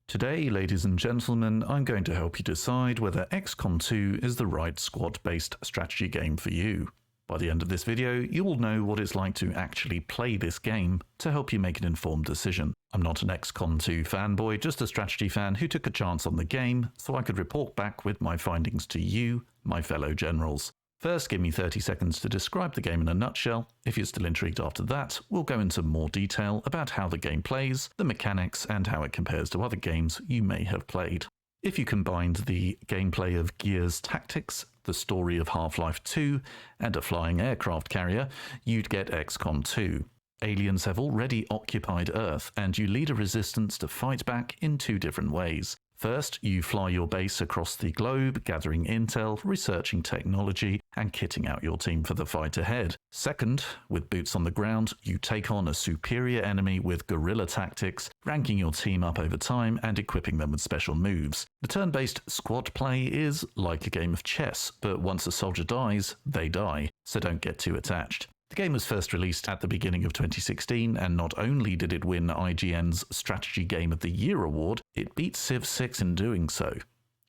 Today, ladies and gentlemen, I'm going to help you decide whether XCOM 2 is the right squad-based strategy game for you. By the end of this video, you will know what it's like to actually play this game to help you make an informed decision. I'm not an XCOM 2 fanboy, just a strategy fan who took a chance on the game so I could report back with my findings to you, my fellow generals. First, give me 30 seconds to describe the game in a nutshell. If you're still intrigued after that, we'll go into more detail about how the game plays, the mechanics, and how it compares to other games you may have played. If you combined the gameplay of Gears Tactics, the story of Half-Life 2, and a flying aircraft carrier, you'd get XCOM 2. Aliens have already occupied Earth, and you lead a resistance to fight back in two different ways. First, you fly your base across the globe, gathering intel, researching technology, and kitting out your team for the fight ahead. Second, with boots on the ground, you take on a superior enemy with guerrilla tactics, ranking your team up over time and equipping them with special moves. The turn-based squad play is like a game of chess, but once a soldier dies, they die, so don't get too attached. The game was first released at the beginning of 2016, and not only did it win IGN's Strategy Game of the Year award, it beat Civ 6 in doing so.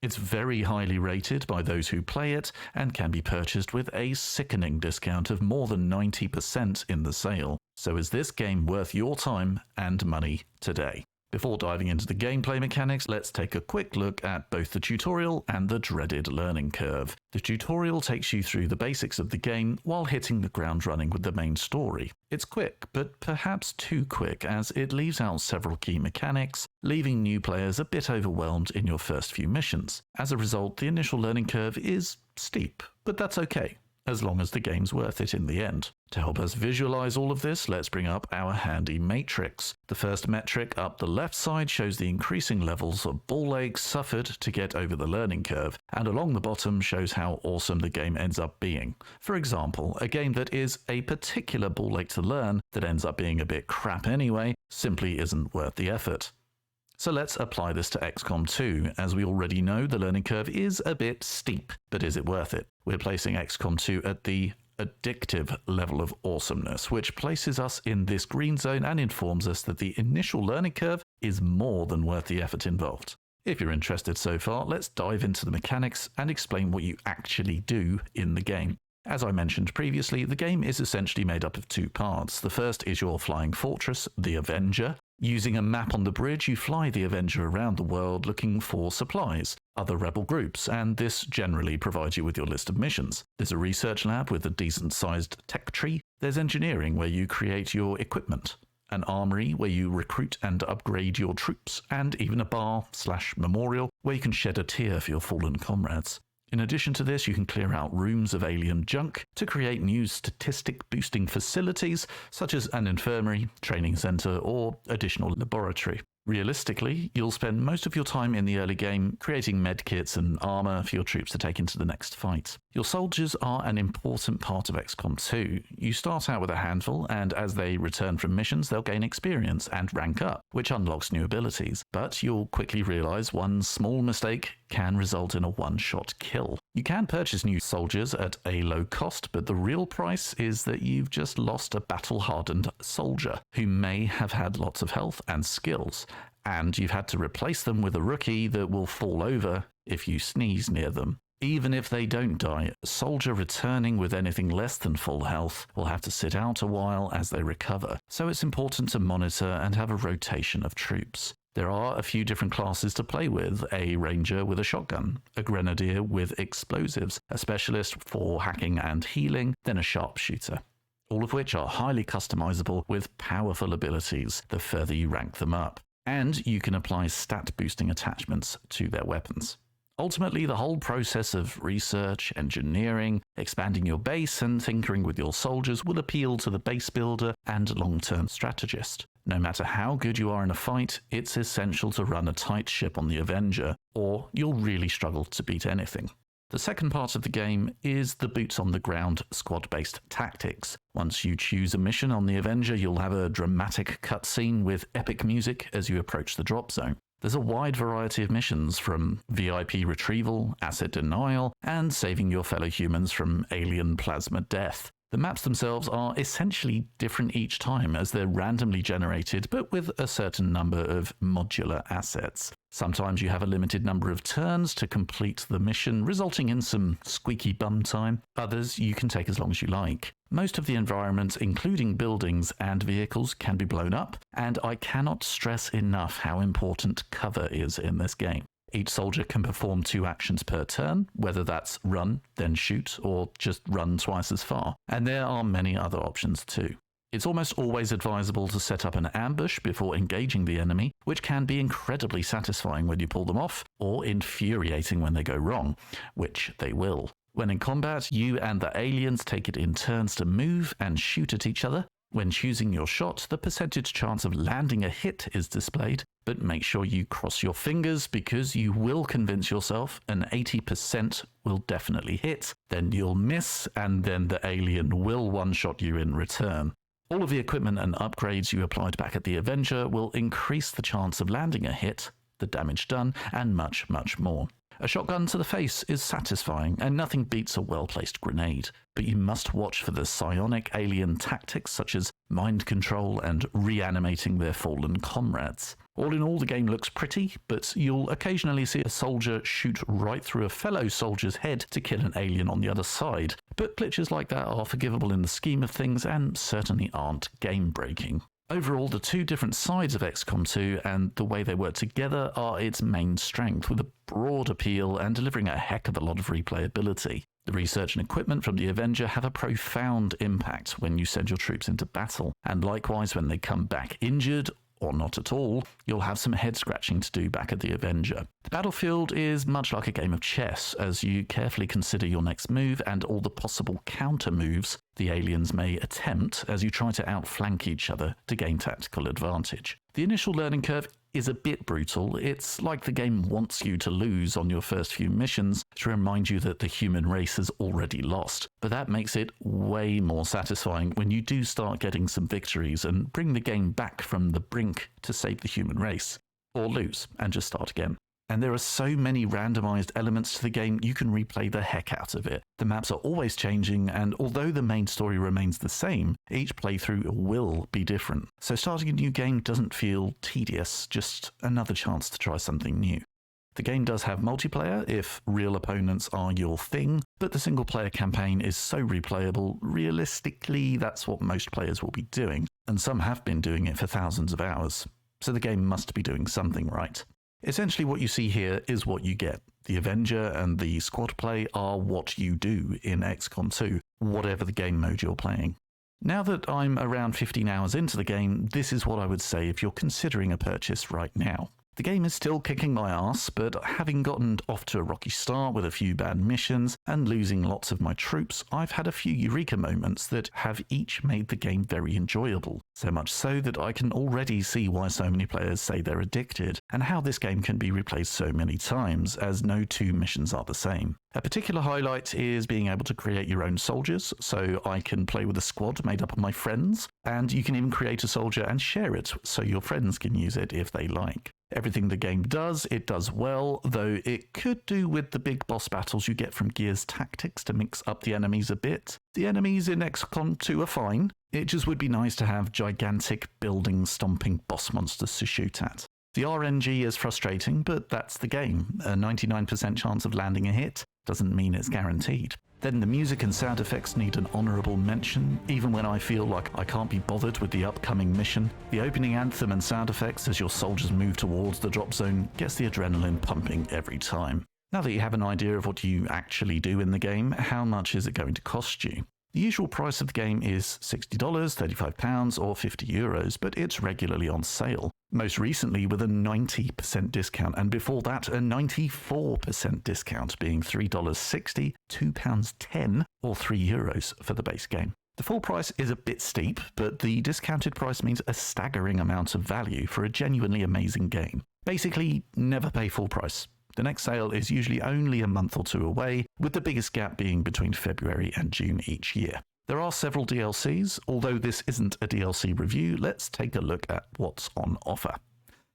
It's very highly rated by those who play it, and can be purchased with a sickening discount of more than 90% in the sale. So is this game worth your time and money today? Before diving into the gameplay mechanics, let's take a quick look at both the tutorial and the dreaded learning curve. The tutorial takes you through the basics of the game while hitting the ground running with the main story. It's quick, but perhaps too quick, as it leaves out several key mechanics, leaving new players a bit overwhelmed in your first few missions. As a result, the initial learning curve is steep, but that's okay, as long as the game's worth it in the end. To help us visualize all of this, let's bring up our handy matrix. The first metric up the left side shows the increasing levels of ball aches suffered to get over the learning curve, and along the bottom shows how awesome the game ends up being. For example, a game that is a particular ball ache to learn that ends up being a bit crap anyway simply isn't worth the effort. So let's apply this to XCOM 2. As we already know, the learning curve is a bit steep, but is it worth it? We're placing XCOM 2 at the addictive level of awesomeness, which places us in this green zone and informs us that the initial learning curve is more than worth the effort involved. If you're interested so far, let's dive into the mechanics and explain what you actually do in the game. As I mentioned previously, the game is essentially made up of two parts. The first is your flying fortress, the Avenger. Using a map on the bridge, you fly the Avenger around the world looking for supplies, other rebel groups, and this generally provides you with your list of missions. There's a research lab with a decent-sized tech tree. There's engineering, where you create your equipment, an armory where you recruit and upgrade your troops, and even a bar/memorial where you can shed a tear for your fallen comrades. In addition to this, you can clear out rooms of alien junk to create new statistic-boosting facilities, such as an infirmary, training center, or additional laboratory. Realistically, you'll spend most of your time in the early game creating medkits and armor for your troops to take into the next fight. Your soldiers are an important part of XCOM 2. You start out with a handful, and as they return from missions, they'll gain experience and rank up, which unlocks new abilities. But you'll quickly realize one small mistake can result in a one-shot kill. You can purchase new soldiers at a low cost, but the real price is that you've just lost a battle-hardened soldier who may have had lots of health and skills, and you've had to replace them with a rookie that will fall over if you sneeze near them. Even if they don't die, a soldier returning with anything less than full health will have to sit out a while as they recover, so it's important to monitor and have a rotation of troops. There are a few different classes to play with: a ranger with a shotgun, a grenadier with explosives, a specialist for hacking and healing, then a sharpshooter. All of which are highly customizable with powerful abilities the further you rank them up. And you can apply stat-boosting attachments to their weapons. Ultimately, the whole process of research, engineering, expanding your base, and tinkering with your soldiers will appeal to the base builder and long-term strategist. No matter how good you are in a fight, it's essential to run a tight ship on the Avenger, or you'll really struggle to beat anything. The second part of the game is the boots-on-the-ground squad-based tactics. Once you choose a mission on the Avenger, you'll have a dramatic cutscene with epic music as you approach the drop zone. There's a wide variety of missions, from VIP retrieval, asset denial, and saving your fellow humans from alien plasma death. The maps themselves are essentially different each time as they're randomly generated, but with a certain number of modular assets. Sometimes you have a limited number of turns to complete the mission, resulting in some squeaky bum time. Others you can take as long as you like. Most of the environments, including buildings and vehicles, can be blown up, and I cannot stress enough how important cover is in this game. Each soldier can perform 2 actions per turn, whether that's run, then shoot, or just run twice as far. And there are many other options too. It's almost always advisable to set up an ambush before engaging the enemy, which can be incredibly satisfying when you pull them off, or infuriating when they go wrong, which they will. When in combat, you and the aliens take it in turns to move and shoot at each other. When choosing your shot, the percentage chance of landing a hit is displayed, but make sure you cross your fingers because you will convince yourself an 80% will definitely hit, then you'll miss, and then the alien will one-shot you in return. All of the equipment and upgrades you applied back at the Avenger will increase the chance of landing a hit, the damage done, and much, much more. A shotgun to the face is satisfying, and nothing beats a well-placed grenade. But you must watch for the psionic alien tactics such as mind control and reanimating their fallen comrades. All in all, the game looks pretty, but you'll occasionally see a soldier shoot right through a fellow soldier's head to kill an alien on the other side. But glitches like that are forgivable in the scheme of things and certainly aren't game-breaking. Overall, the 2 different sides of Xcom 2 and the way they work together are its main strength, with a broad appeal and delivering a heck of a lot of replayability. The research and equipment from the Avenger have a profound impact when you send your troops into battle, and likewise when they come back injured, or not at all, you'll have some head scratching to do back at the Avenger. The battlefield is much like a game of chess, as you carefully consider your next move and all the possible counter moves the aliens may attempt as you try to outflank each other to gain tactical advantage. The initial learning curve is a bit brutal. It's like the game wants you to lose on your first few missions to remind you that the human race has already lost. But that makes it way more satisfying when you do start getting some victories and bring the game back from the brink to save the human race. Or lose and just start again. And there are so many randomized elements to the game, you can replay the heck out of it. The maps are always changing, and although the main story remains the same, each playthrough will be different. So starting a new game doesn't feel tedious, just another chance to try something new. The game does have multiplayer if real opponents are your thing, but the single-player campaign is so replayable, realistically that's what most players will be doing, and some have been doing it for thousands of hours. So the game must be doing something right. Essentially what you see here is what you get. The Avenger and the squad play are what you do in Xcom 2, whatever the game mode you're playing. Now that I'm around 15 hours into the game, this is what I would say if you're considering a purchase right now. The game is still kicking my ass, but having gotten off to a rocky start with a few bad missions and losing lots of my troops, I've had a few eureka moments that have each made the game very enjoyable. So much so that I can already see why so many players say they're addicted, and how this game can be replayed so many times, as no 2 missions are the same. A particular highlight is being able to create your own soldiers, so I can play with a squad made up of my friends, and you can even create a soldier and share it, so your friends can use it if they like. Everything the game does, it does well, though it could do with the big boss battles you get from Gears Tactics to mix up the enemies a bit. The enemies in Xcom 2 are fine, it just would be nice to have gigantic building-stomping boss monsters to shoot at. The RNG is frustrating, but that's the game. A 99% chance of landing a hit doesn't mean it's guaranteed. Then the music and sound effects need an honourable mention, even when I feel like I can't be bothered with the upcoming mission. The opening anthem and sound effects as your soldiers move towards the drop zone gets the adrenaline pumping every time. Now that you have an idea of what you actually do in the game, how much is it going to cost you? The usual price of the game is $60, £35 or €50, but it's regularly on sale. Most recently with a 90% discount, and before that a 94% discount, being $3.60, £2.10 or €3 for the base game. The full price is a bit steep, but the discounted price means a staggering amount of value for a genuinely amazing game. Basically, never pay full price. The next sale is usually only a month or 2 away, with the biggest gap being between February and June each year. There are several DLCs. Although this isn't a DLC review, let's take a look at what's on offer.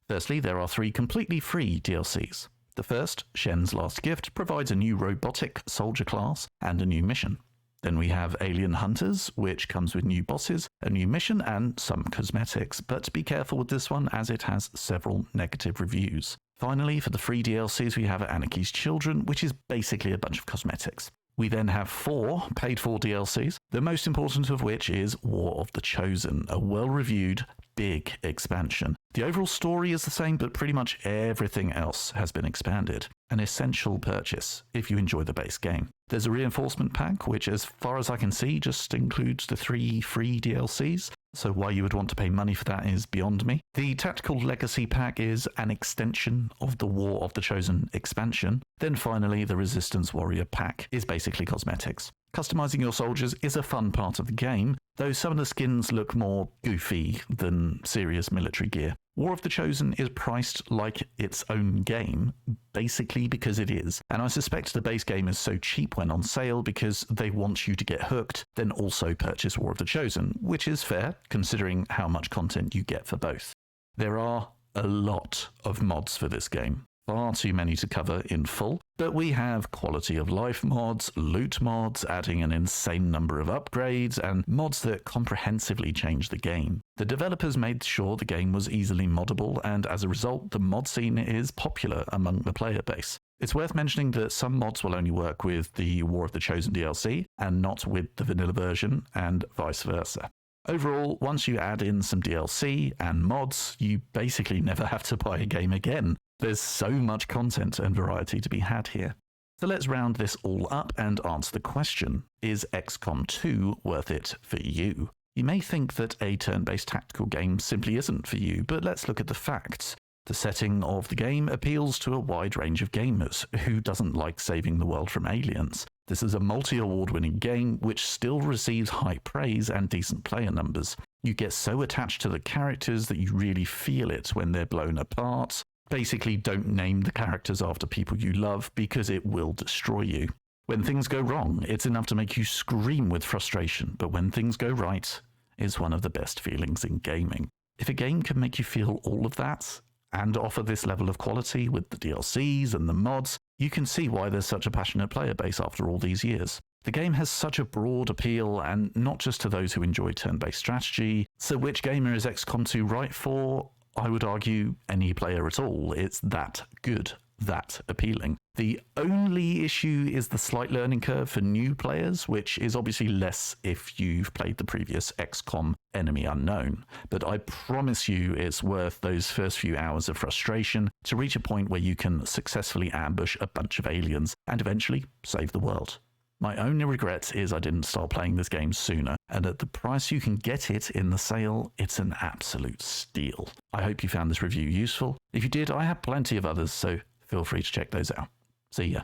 Firstly, there are 3 completely free DLCs. The first, Shen's Last Gift, provides a new robotic soldier class and a new mission. Then we have Alien Hunters, which comes with new bosses, a new mission, and some cosmetics, but be careful with this one as it has several negative reviews. Finally, for the free DLCs, we have Anarchy's Children, which is basically a bunch of cosmetics. We then have 4 paid-for DLCs, the most important of which is War of the Chosen, a well-reviewed, big expansion. The overall story is the same, but pretty much everything else has been expanded. An essential purchase if you enjoy the base game. There's a reinforcement pack, which as far as I can see just includes the 3 free DLCs, so why you would want to pay money for that is beyond me. The Tactical Legacy pack is an extension of the War of the Chosen expansion. Then finally, the Resistance Warrior pack is basically cosmetics. Customizing your soldiers is a fun part of the game, though some of the skins look more goofy than serious military gear. War of the Chosen is priced like its own game, basically because it is, and I suspect the base game is so cheap when on sale because they want you to get hooked, then also purchase War of the Chosen, which is fair considering how much content you get for both. There are a lot of mods for this game. Far too many to cover in full, but we have quality of life mods, loot mods, adding an insane number of upgrades, and mods that comprehensively change the game. The developers made sure the game was easily moddable, and as a result, the mod scene is popular among the player base. It's worth mentioning that some mods will only work with the War of the Chosen DLC, and not with the vanilla version, and vice versa. Overall, once you add in some DLC and mods, you basically never have to buy a game again. There's so much content and variety to be had here. So let's round this all up and answer the question, is XCOM 2 worth it for you? You may think that a turn-based tactical game simply isn't for you, but let's look at the facts. The setting of the game appeals to a wide range of gamers. Who doesn't like saving the world from aliens? This is a multi-award winning game which still receives high praise and decent player numbers. You get so attached to the characters that you really feel it when they're blown apart. Basically, don't name the characters after people you love because it will destroy you. When things go wrong, it's enough to make you scream with frustration, but when things go right, it's one of the best feelings in gaming. If a game can make you feel all of that, and offer this level of quality with the DLCs and the mods, you can see why there's such a passionate player base after all these years. The game has such a broad appeal, and not just to those who enjoy turn-based strategy. So which gamer is XCOM 2 right for? I would argue any player at all. It's that good, that appealing. The only issue is the slight learning curve for new players, which is obviously less if you've played the previous XCOM Enemy Unknown. But I promise you it's worth those first few hours of frustration to reach a point where you can successfully ambush a bunch of aliens and eventually save the world. My only regret is I didn't start playing this game sooner, and at the price you can get it in the sale, it's an absolute steal. I hope you found this review useful. If you did, I have plenty of others, so feel free to check those out. See ya.